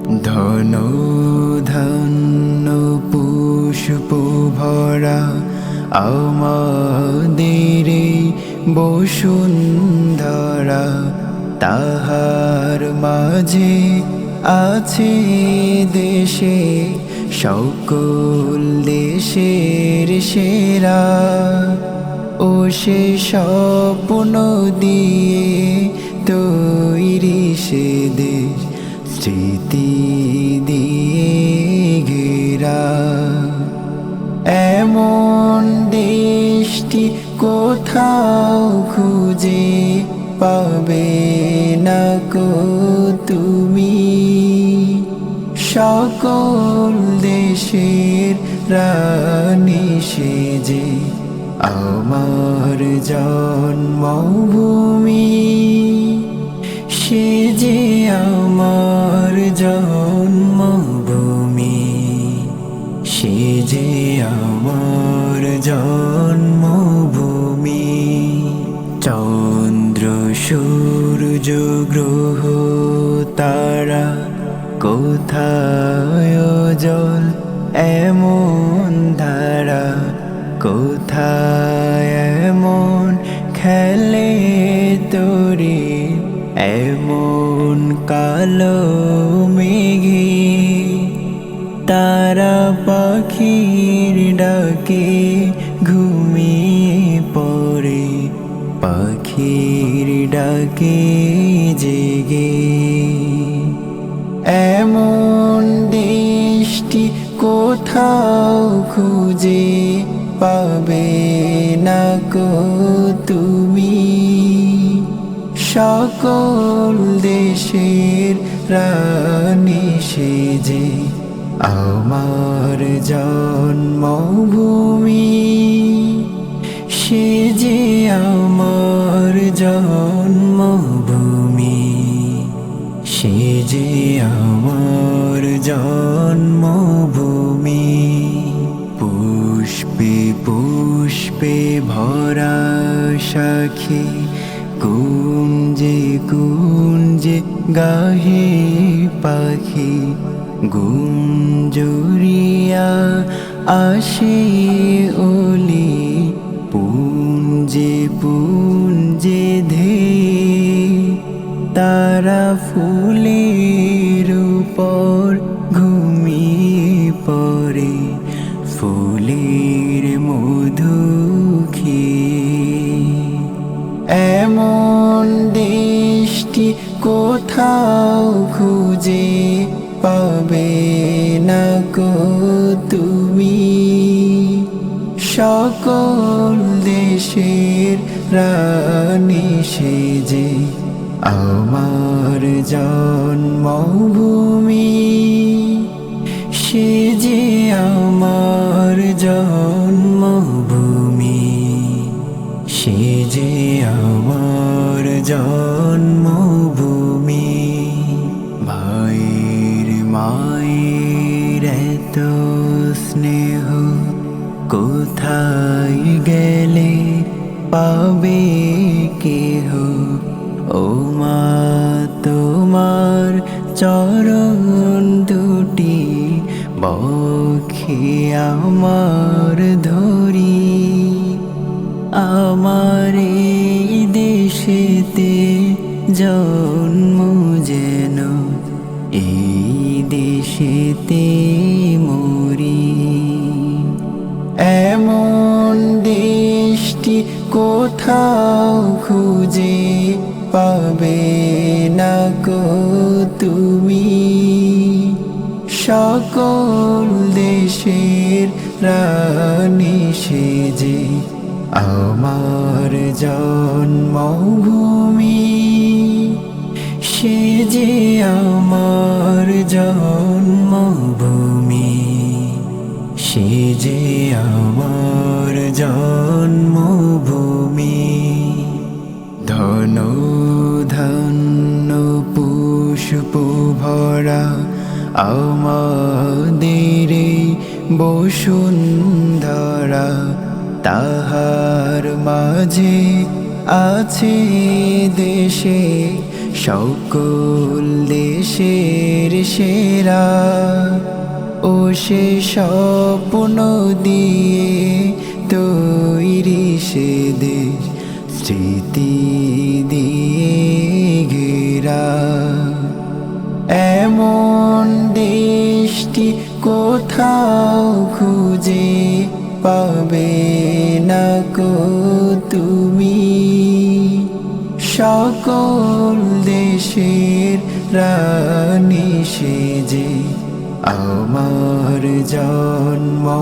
ধন ধান্য পুষ্প ভরা আমাদের বসুন্ধরা, তাহার মাঝে আছে দেশে সকল দেশের সেরা। ও সে স্বপ্ন দিয়ে তৈরি সে দেশ, স্মৃতি দিয়ে ঘেরা। এমন দেশটি কোথাও খুঁজে পাবে না কো তুমি। সকল দেশের রানী সেজে আমার জন্মভূমি, সে যে আমার জন্মভূমি, সে যে আমার জন্মভূমি। চন্দ্র সূর্য গ্রহ তারা কোথায় জল এমন ধারা, কোথায় এমন খেলে তোরে এমন কালো মেঘে। তারা পাখির ডাকে ঘুমিয়ে পড়ে, পাখির ডাকে জেগে। এমন দেশটি কোথাও খুঁজে পাবে না কো তুমি। সকল দেশের রানী সেজে আমার জন্মভূমি, সে যে আমার জন্মভূমি, সে যে আমার জন্মভূমি। পুষ্পে পুষ্পে ভরা সাখী, কুঞ্জে কুঞ্জে গাহে পাখি। গুঞ্জরিয়া আসে ওলি, পুঞ্জে পুঞ্জে ধে। তারা ফুলের উপর ঘুমিয়ে পড়ে, ফুলের মধু খেয়ে। এমন দেশটি কোথাও খুঁজে পাবে না কো তুমি। সকল দেশের রানী সেজে আমার জন্মভূমি, সে যে আমার জন্মভূমি, সে যে আমার জন্মভূমি। ভাইয়ের মায়ের এত স্নেহ কোথায় গেলে পাবে কেহ। ও মা তোমার চরণ দুটি বক্ষে আমার ধরি। আমার এই দেশেতে জন্ম যেন এই দেশেতে মরি। এমন দেশটি কোথাও খুঁজে পাবে না কো তুমি। সকল দেশের রানী সেজে আমার জন্মভূমি, সে যে আমার জন্মভূমি, সে যে আমার জন্মভূমি। ধন ধান্য পুষ্প ভরা আমাদের বসুন্ধরা, তাহার মাঝে আছে দেশে সকল দেশের সেরা ও সে স্বপ্ন দিয়ে তৈরি সে দেশ স্মৃতি দিয়ে ঘেরা এমন দেশটি কোথাও খুঁজে পাবে না কো তুমি সকল দেশের রানী সেজে আমার জন্মভূমি